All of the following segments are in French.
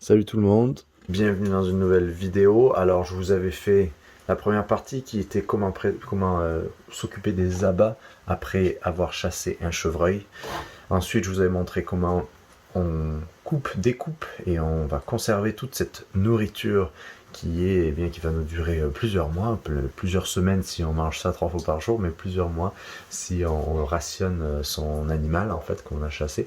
Salut tout le monde, bienvenue dans une nouvelle vidéo. Alors je vous avais fait la première partie qui était comment s'occuper des abats après avoir chassé un chevreuil. Ensuite je vous avais montré comment on découpe et on va conserver toute cette nourriture qui va nous durer plusieurs mois, plusieurs semaines si on mange ça 3 fois par jour, mais plusieurs mois si on rationne son animal en fait qu'on a chassé.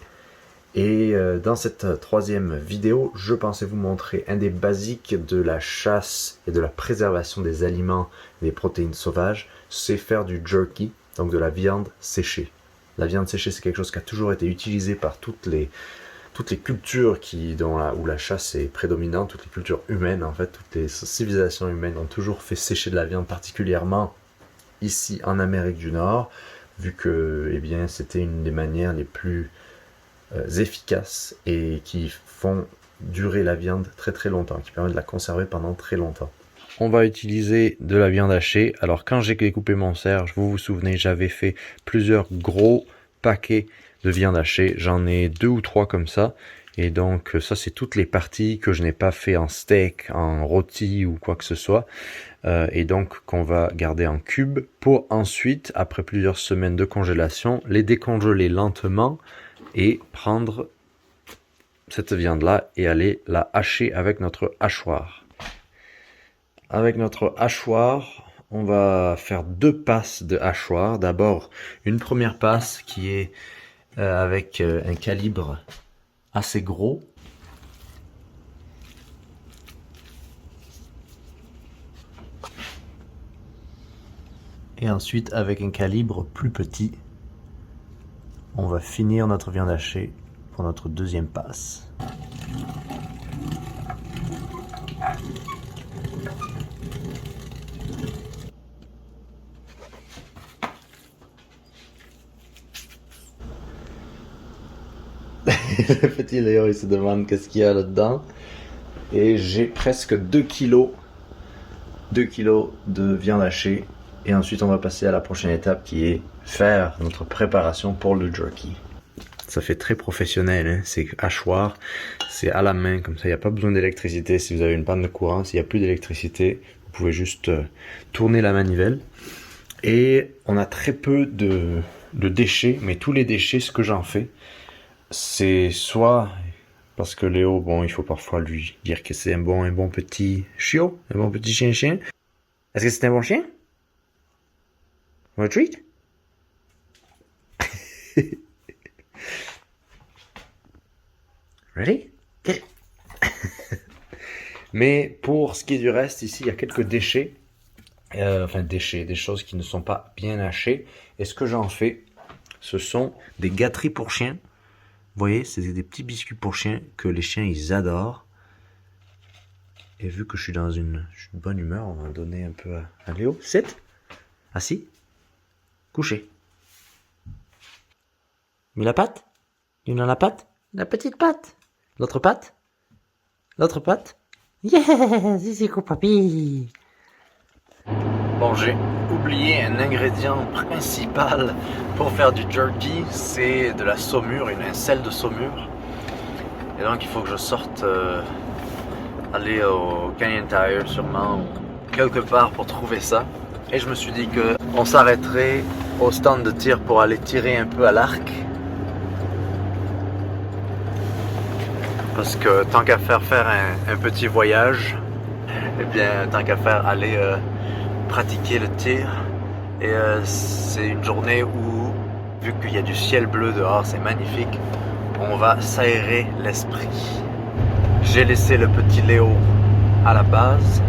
Et dans cette troisième vidéo, je pensais vous montrer un des basiques de la chasse et de la préservation des aliments et des protéines sauvages, c'est faire du jerky, donc de la viande séchée. La viande séchée, c'est quelque chose qui a toujours été utilisé par toutes les cultures où la chasse est prédominante, toutes les cultures humaines en fait, toutes les civilisations humaines ont toujours fait sécher de la viande, particulièrement ici en Amérique du Nord, vu que c'était une des manières les plus efficaces et qui font durer la viande très très longtemps, qui permettent de la conserver pendant très longtemps. On va utiliser de la viande hachée. Alors quand j'ai découpé mon cerf, vous vous souvenez, j'avais fait plusieurs gros paquets de viande hachée. J'en ai 2 ou 3 comme ça. Et donc ça c'est toutes les parties que je n'ai pas fait en steak, en rôti ou quoi que ce soit. Et donc qu'on va garder en cubes pour ensuite, après plusieurs semaines de congélation, les décongeler lentement et prendre cette viande là et aller la hacher avec notre hachoir. Avec notre hachoir, on va faire 2 passes de hachoir. D'abord une première passe qui est avec un calibre assez gros. Et ensuite avec un calibre plus petit. On va finir notre viande hachée pour notre deuxième passe. Le petit Léo il se demande qu'est-ce qu'il y a là-dedans. Et j'ai presque 2 kilos de viande hachée. Et ensuite on va passer à la prochaine étape qui est faire notre préparation pour le jerky. Ça fait très professionnel, hein? C'est hachoir, c'est à la main, comme ça il n'y a pas besoin d'électricité. Si vous avez une panne de courant, s'il n'y a plus d'électricité, vous pouvez juste tourner la manivelle. Et on a très peu de déchets, mais tous les déchets, ce que j'en fais, c'est soit parce que Léo, bon, il faut parfois lui dire que c'est un bon petit chiot, un bon petit chien. Est-ce que c'est un bon chien? Want a treat? Ready? Get it. Mais pour ce qui est du reste, ici, il y a quelques déchets. Des choses qui ne sont pas bien hachées. Et ce que j'en fais, ce sont des gâteries pour chiens. Vous voyez, c'est des petits biscuits pour chiens que les chiens, ils adorent. Et vu que je suis dans une bonne humeur, on va donner un peu à Léo. Sit. Assis. Couché. Mais la patte? Il y en a la patte? La petite patte. L'autre patte? L'autre patte? Yes, c'est cool, papy. Bon, j'ai oublié un ingrédient principal pour faire du jerky, c'est de la saumure, un sel de saumure. Et donc il faut que je sorte, aller au Canyon Tire sûrement, ou quelque part pour trouver ça. Et je me suis dit qu'on s'arrêterait au stand de tir pour aller tirer un peu à l'arc. Parce que tant qu'à faire un petit voyage, et bien tant qu'à faire aller pratiquer le tir. Et c'est une journée où, vu qu'il y a du ciel bleu dehors, c'est magnifique, on va s'aérer l'esprit. J'ai laissé le petit Léo à la base.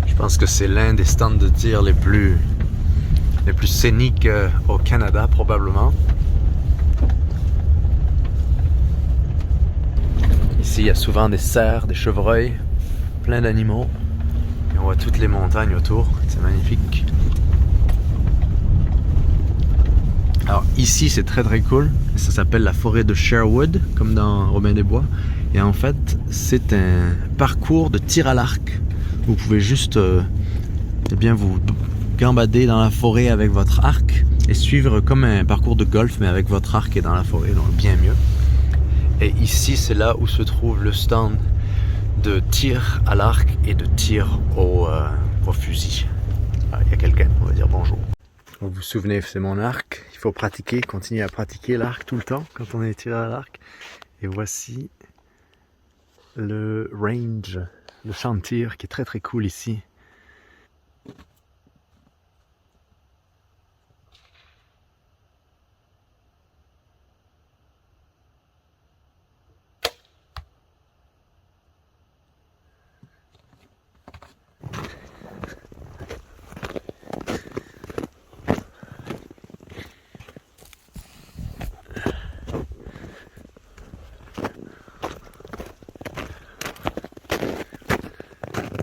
Je pense que c'est l'un des stands de tir les plus scéniques au Canada probablement. Ici il y a souvent des cerfs, des chevreuils, plein d'animaux. Et on voit toutes les montagnes autour, c'est magnifique. Alors ici c'est très très cool, ça s'appelle la forêt de Sherwood, comme dans Robin des Bois. Et en fait c'est un parcours de tir à l'arc. Vous pouvez juste vous gambader dans la forêt avec votre arc et suivre comme un parcours de golf mais avec votre arc et dans la forêt, donc bien mieux. Et ici c'est là où se trouve le stand de tir à l'arc et de tir au fusil. Il y a quelqu'un, on va dire bonjour. Vous vous souvenez, c'est mon arc, il faut pratiquer, continuer à pratiquer l'arc tout le temps quand on est tiré à l'arc. Et voici le range, le champ de tir qui est très très cool ici.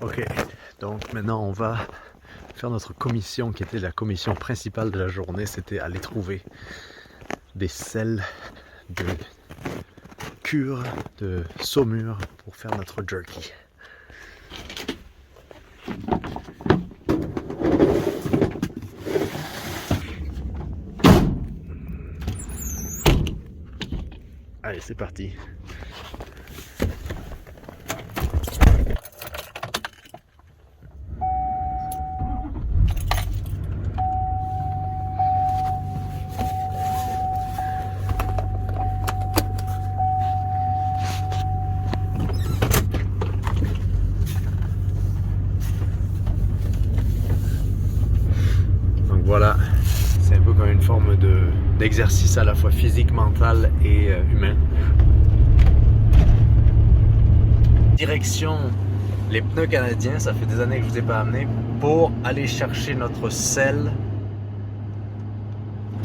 Ok, donc maintenant on va faire notre commission qui était la commission principale de la journée, c'était aller trouver des selles de cure, de saumure pour faire notre jerky. Allez, c'est parti. Voilà, c'est un peu comme une forme d'exercice à la fois physique, mental et humain. Direction les pneus canadiens, ça fait des années que je ne vous ai pas amené, pour aller chercher notre sel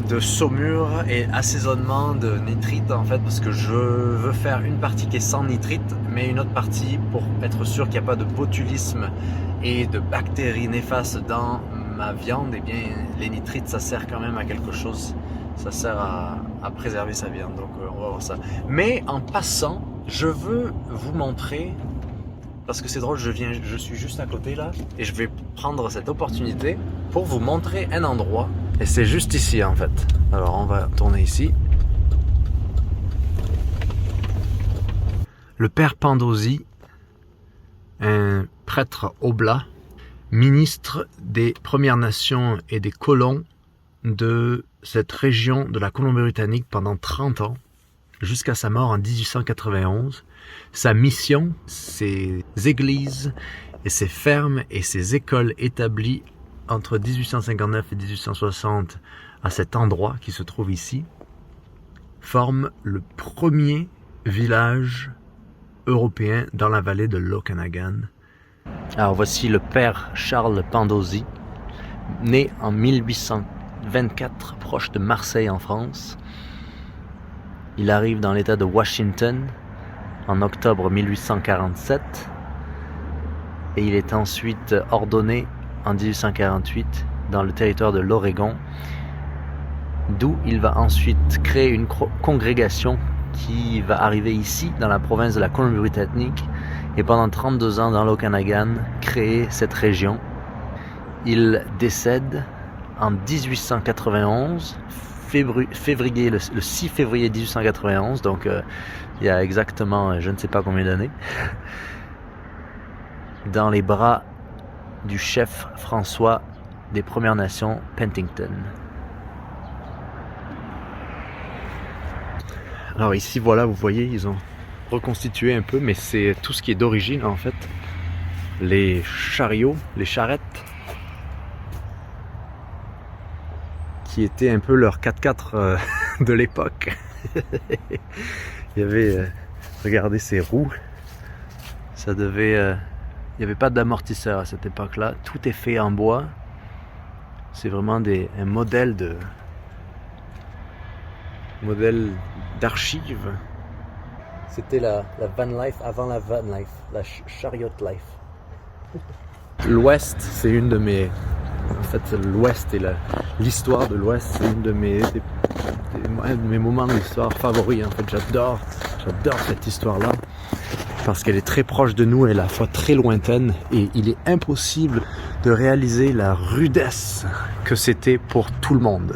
de saumure et assaisonnement de nitrite en fait, parce que je veux faire une partie qui est sans nitrite, mais une autre partie pour être sûr qu'il n'y a pas de botulisme et de bactéries néfastes dans ma viande. Et bien les nitrites ça sert quand même à quelque chose, ça sert à préserver sa viande, donc on va voir ça. Mais en passant, je veux vous montrer, parce que c'est drôle, je suis juste à côté là, et je vais prendre cette opportunité pour vous montrer un endroit, et c'est juste ici en fait. Alors on va tourner ici. Le père Pandausi, un prêtre oblat, ministre des Premières Nations et des colons de cette région de la Colombie-Britannique pendant 30 ans, jusqu'à sa mort en 1891. Sa mission, ses églises et ses fermes et ses écoles établies entre 1859 et 1860 à cet endroit qui se trouve ici, forment le premier village européen dans la vallée de l'Okanagan. Alors voici le père Charles Pandausi, né en 1824 proche de Marseille en France. Il arrive dans l'état de Washington en octobre 1847 et il est ensuite ordonné en 1848 dans le territoire de l'Oregon, d'où il va ensuite créer une congrégation qui va arriver ici dans la province de la Colombie-Britannique et pendant 32 ans dans l'Okanagan créer cette région. Il décède en 1891, le 6 février 1891, donc il y a exactement je ne sais pas combien d'années, dans les bras du chef François des Premières Nations, Penticton. Alors ici, voilà, vous voyez, ils ont reconstitué un peu, mais c'est tout ce qui est d'origine en fait. Les chariots, les charrettes, qui étaient un peu leur 4x4 de l'époque. Il y avait, regardez ces roues, ça devait... il n'y avait pas d'amortisseur à cette époque-là, tout est fait en bois. C'est vraiment un modèle d'archive. C'était la van life avant la van life, la chariot life. L'Ouest, c'est une de mes... En fait, l'Ouest et l'histoire de l'Ouest, c'est un de mes moments d'histoire favoris. En fait, j'adore cette histoire-là. Parce qu'elle est très proche de nous et à la fois très lointaine, et il est impossible de réaliser la rudesse que c'était pour tout le monde.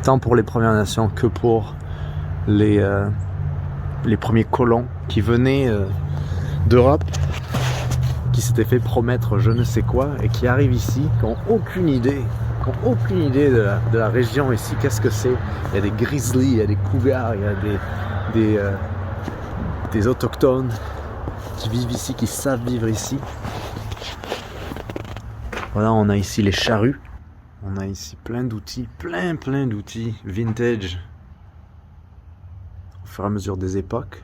tant pour les Premières Nations que pour les premiers colons qui venaient d'Europe, qui s'étaient fait promettre je ne sais quoi et qui arrivent ici, qui n'ont aucune idée de la région ici, qu'est-ce que c'est. Il y a des grizzlies, il y a des cougars, il y a des autochtones qui vivent ici, qui savent vivre ici. Voilà, on a ici les charrues, on a ici plein d'outils, plein d'outils vintage au fur et à mesure des époques.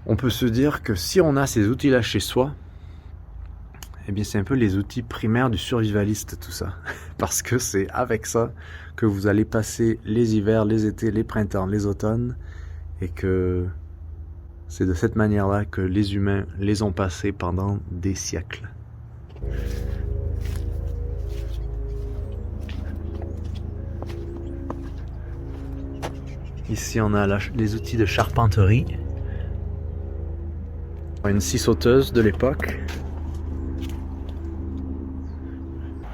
On peut se dire que si on a ces outils-là chez soi, eh bien c'est un peu les outils primaires du survivaliste tout ça. Parce que c'est avec ça que vous allez passer les hivers, les étés, les printemps, les automnes, et que c'est de cette manière-là que les humains les ont passés pendant des siècles. Ici on a les outils de charpenterie. Une scie sauteuse de l'époque.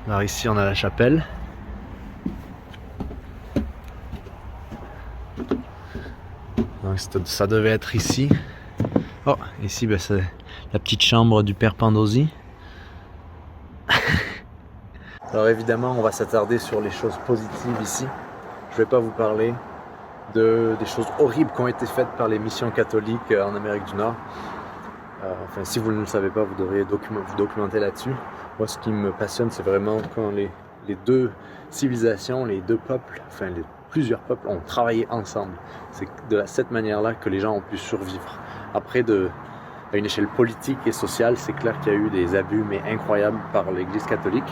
Alors ici on a la chapelle. Donc ça devait être ici. Oh, ici ben, c'est la petite chambre du père Pandosy. Alors évidemment on va s'attarder sur les choses positives ici. Je ne vais pas vous parler des choses horribles qui ont été faites par les missions catholiques en Amérique du Nord. Enfin, si vous ne le savez pas, vous devriez vous documenter là-dessus. Moi, ce qui me passionne, c'est vraiment quand les deux civilisations, les deux peuples, enfin plusieurs peuples ont travaillé ensemble. C'est de cette manière-là que les gens ont pu survivre. Après, à une échelle politique et sociale, c'est clair qu'il y a eu des abus, mais incroyables par l'Église catholique,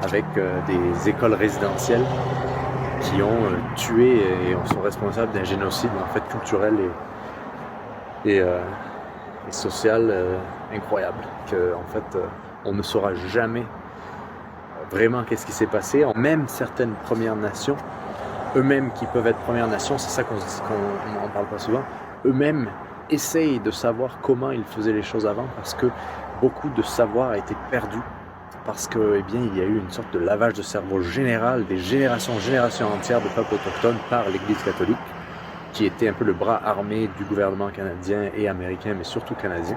avec des écoles résidentielles qui ont tué et sont responsables d'un génocide en fait culturel et social incroyable, que en fait on ne saura jamais vraiment qu'est-ce qui s'est passé. Même certaines Premières Nations, eux-mêmes qui peuvent être Premières Nations, c'est ça qu'on n'en parle pas souvent, eux-mêmes essayent de savoir comment ils faisaient les choses avant, parce que beaucoup de savoir a été perdu, parce que eh bien, il y a eu une sorte de lavage de cerveau général des générations entières de peuples autochtones par l'Église catholique, qui était un peu le bras armé du gouvernement canadien et américain, mais surtout canadien.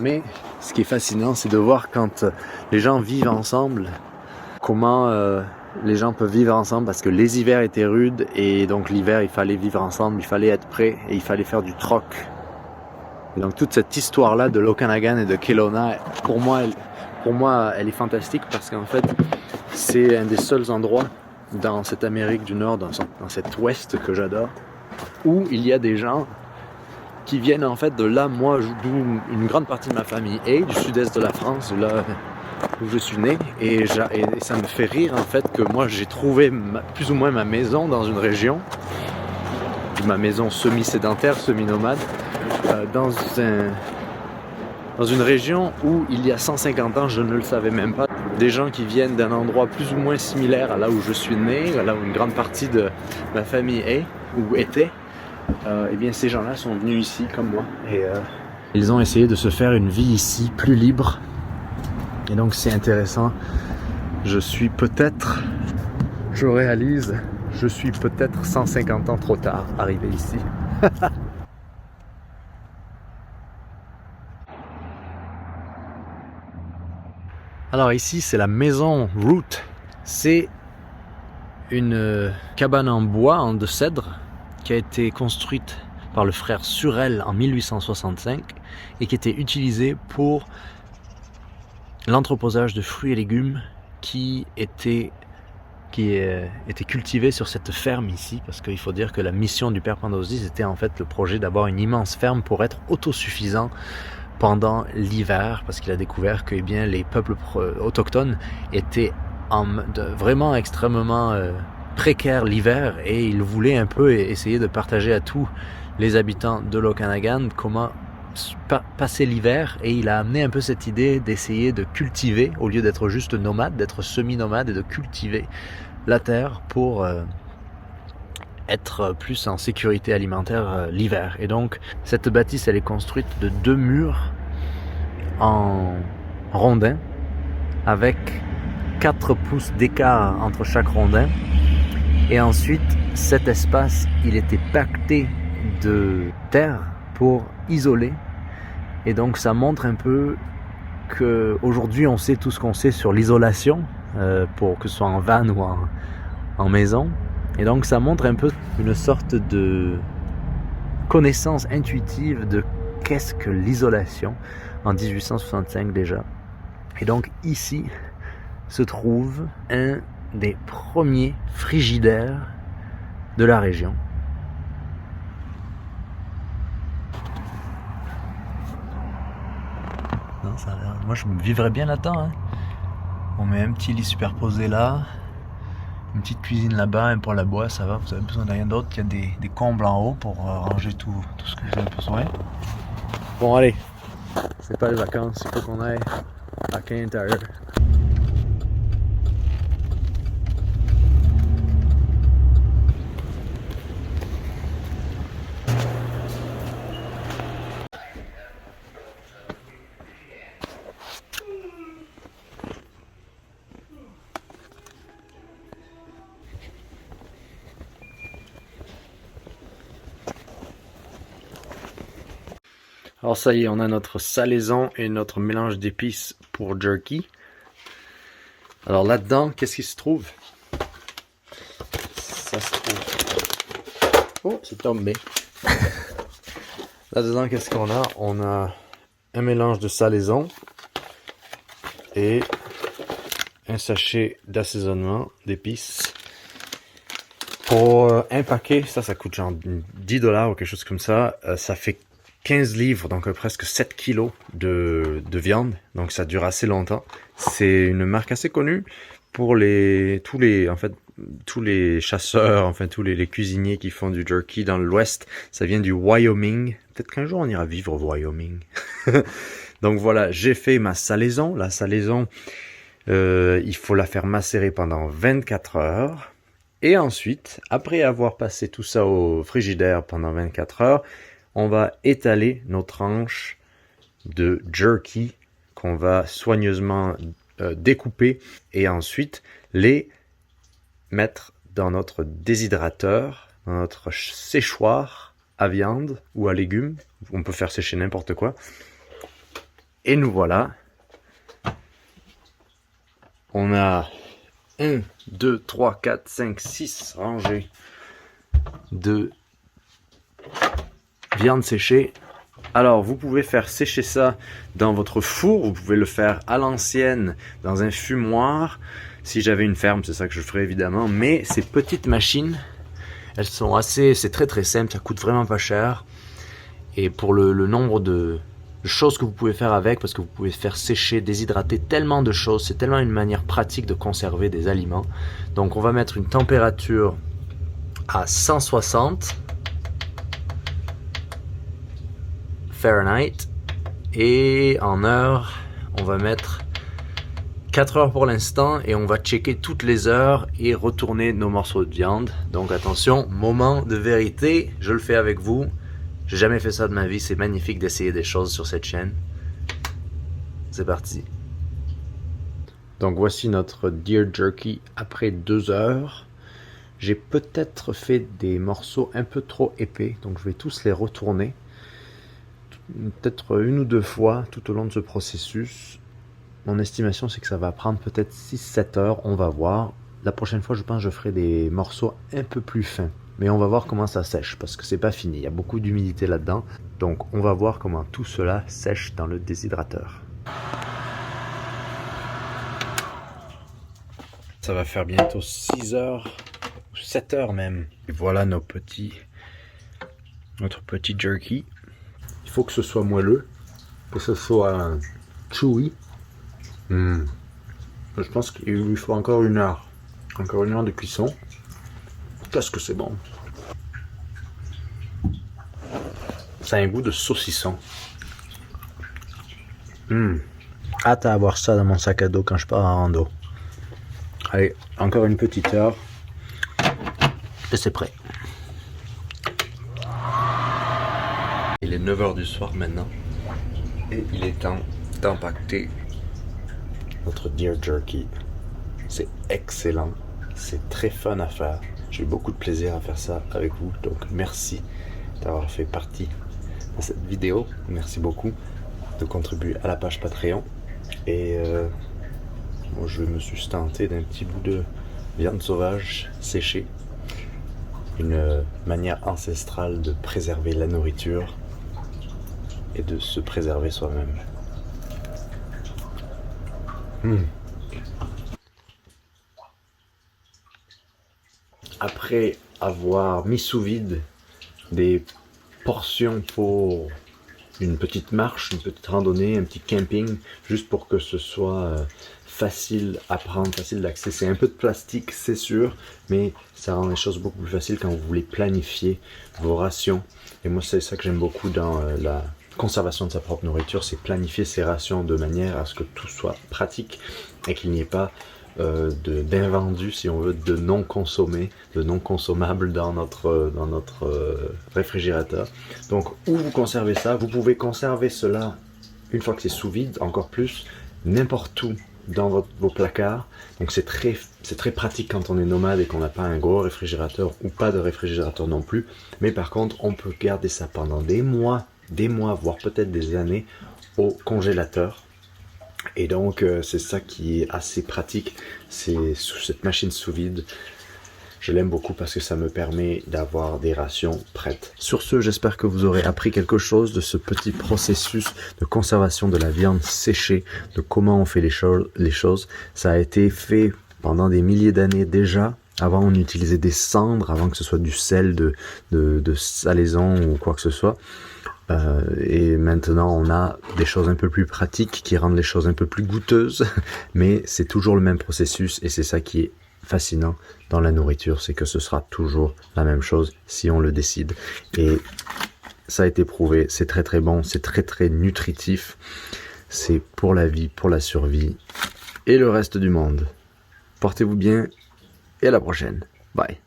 Mais ce qui est fascinant, c'est de voir quand les gens vivent ensemble, comment les gens peuvent vivre ensemble, parce que les hivers étaient rudes, et donc l'hiver, il fallait vivre ensemble, il fallait être prêt, et il fallait faire du troc. Et donc toute cette histoire-là de l'Okanagan et de Kelowna, pour moi, elle est fantastique, parce qu'en fait, c'est un des seuls endroits dans cette Amérique du Nord, dans cet ouest que j'adore, où il y a des gens qui viennent en fait de là, moi, d'où une grande partie de ma famille est, du sud-est de la France, là où je suis né, et ça me fait rire en fait que moi j'ai trouvé plus ou moins ma maison dans une région, ma maison semi-sédentaire, semi-nomade, dans une région où il y a 150 ans, je ne le savais même pas, des gens qui viennent d'un endroit plus ou moins similaire à là où je suis né, là où une grande partie de ma famille est, ou était, eh bien ces gens-là sont venus ici comme moi, et ils ont essayé de se faire une vie ici plus libre. Et donc c'est intéressant. Je suis peut-être 150 ans trop tard arrivé ici. Alors ici c'est la maison Root. C'est une cabane en bois, de cèdre, qui a été construite par le frère Surel en 1865 et qui était utilisée pour l'entreposage de fruits et légumes qui était cultivé sur cette ferme ici, parce qu'il faut dire que la mission du père Pandosy, c'était en fait le projet d'avoir une immense ferme pour être autosuffisant pendant l'hiver, parce qu'il a découvert que eh bien, les peuples autochtones étaient vraiment extrêmement précaires l'hiver, et il voulait un peu essayer de partager à tous les habitants de l'Okanagan comment passer l'hiver, et il a amené un peu cette idée d'essayer de cultiver, au lieu d'être juste nomade, d'être semi-nomade, et de cultiver la terre pour être plus en sécurité alimentaire l'hiver. Et donc cette bâtisse, elle est construite de 2 murs en rondins avec 4 pouces d'écart entre chaque rondin. Et ensuite, cet espace, il était pacté de terre pour isoler. Et donc ça montre un peu qu'aujourd'hui on sait tout ce qu'on sait sur l'isolation, pour que ce soit en van ou en maison. Et donc ça montre un peu une sorte de connaissance intuitive de qu'est-ce que l'isolation en 1865 déjà. Et donc ici se trouve un des premiers frigidaires de la région. Non, ça a l'air... Moi je me vivrais bien là-dedans. Hein. On met un petit lit superposé là, une petite cuisine là-bas, un poêle à bois, ça va, vous avez besoin de rien d'autre. Il y a des combles en haut pour ranger tout ce que vous avez besoin. Bon allez, c'est pas les vacances, il faut qu'on aille à l'intérieur. Alors ça y est, on a notre salaison et notre mélange d'épices pour jerky. Alors là-dedans, qu'est-ce qui se trouve? Ça se trouve... Oh, c'est tombé. Là-dedans, qu'est-ce qu'on a? On a un mélange de salaison et un sachet d'assaisonnement d'épices. Pour un paquet, ça coûte genre 10 $ ou quelque chose comme ça. Ça fait 15 livres, donc presque 7 kilos de viande, donc ça dure assez longtemps. C'est une marque assez connue pour tous les chasseurs, enfin tous les cuisiniers qui font du jerky dans l'Ouest. Ça vient du Wyoming. Peut-être qu'un jour on ira vivre au Wyoming. Donc voilà, j'ai fait ma salaison. La salaison, il faut la faire macérer pendant 24 heures. Et ensuite, après avoir passé tout ça au frigidaire pendant 24 heures, on va étaler nos tranches de jerky qu'on va soigneusement découper et ensuite les mettre dans notre déshydrateur, dans notre séchoir à viande ou à légumes. On peut faire sécher n'importe quoi. Et nous voilà. On a 1, 2, 3, 4, 5, 6 rangées de viande séchée. Alors vous pouvez faire sécher ça dans votre four, vous pouvez le faire à l'ancienne dans un fumoir. Si j'avais une ferme, c'est ça que je ferais évidemment. Mais ces petites machines, elles sont assez, c'est très simple, ça coûte vraiment pas cher. Et pour le nombre de choses que vous pouvez faire avec, parce que vous pouvez faire sécher, déshydrater tellement de choses, c'est tellement une manière pratique de conserver des aliments. Donc on va mettre une température à 160 Fahrenheit et en heure on va mettre 4 heures pour l'instant et on va checker toutes les heures et retourner nos morceaux de viande. Donc attention, moment de vérité, je le fais avec vous. J'ai jamais fait ça de ma vie, c'est magnifique d'essayer des choses sur cette chaîne. C'est parti. Donc voici notre deer jerky après 2 heures. J'ai peut-être fait des morceaux un peu trop épais, donc je vais tous les retourner. Peut-être 1 ou 2 fois tout au long de ce processus. Mon estimation c'est que ça va prendre peut-être 6-7 heures, on va voir. La prochaine fois je pense que je ferai des morceaux un peu plus fins. Mais on va voir comment ça sèche parce que c'est pas fini, il y a beaucoup d'humidité là-dedans. Donc on va voir comment tout cela sèche dans le déshydrateur. Ça va faire bientôt 6 heures, 7 heures même. Et voilà notre petit jerky. Il faut que ce soit moelleux, que ce soit chewy. Je pense qu'il lui faut encore 1 heure. Encore 1 heure de cuisson. Qu'est-ce que c'est bon. Ça a un goût de saucisson. Hâte à avoir ça dans mon sac à dos quand je pars en rando. Allez, encore une petite heure. Et c'est prêt. Il est 9 h du soir maintenant. Et il est temps d'empacter notre deer jerky. c'est excellent, c'est très fun à faire. J'ai eu beaucoup de plaisir à faire ça avec vous, donc merci d'avoir fait partie de cette vidéo. Merci beaucoup de contribuer à la page Patreon. Et moi, je me suis tenté d'un petit bout de viande sauvage séchée. Une manière ancestrale de préserver la nourriture et de se préserver soi-même. Après avoir mis sous vide des portions pour une petite marche, une petite randonnée, un petit camping, juste pour que ce soit facile à prendre, facile d'accès. C'est un peu de plastique, c'est sûr, mais ça rend les choses beaucoup plus faciles quand vous voulez planifier vos rations. Et moi, c'est ça que j'aime beaucoup dans la conservation de sa propre nourriture, c'est planifier ses rations de manière à ce que tout soit pratique et qu'il n'y ait pas d'invendus, si on veut, de non consommés, de non consommables dans notre réfrigérateur. Donc, où vous conservez ça, vous pouvez conserver cela une fois que c'est sous vide, encore plus, n'importe où dans vos placards. Donc c'est très pratique quand on est nomade et qu'on n'a pas un gros réfrigérateur ou pas de réfrigérateur non plus. Mais par contre, on peut garder ça pendant des mois, voire peut-être des années au congélateur. Et donc c'est ça qui est assez pratique, c'est cette machine sous vide. Je l'aime beaucoup parce que ça me permet d'avoir des rations prêtes. Sur ce, j'espère que vous aurez appris quelque chose de ce petit processus de conservation de la viande séchée, de comment on fait les choses. Ça a été fait pendant des milliers d'années déjà. Avant, on utilisait des cendres, avant que ce soit du sel de salaison ou quoi que ce soit. Et maintenant, on a des choses un peu plus pratiques qui rendent les choses un peu plus goûteuses. Mais c'est toujours le même processus et c'est ça qui est fascinant dans la nourriture, c'est que ce sera toujours la même chose si on le décide. Et ça a été prouvé, c'est très très bon, c'est très très nutritif. C'est pour la vie, pour la survie et le reste du monde. Portez-vous bien et à la prochaine. Bye.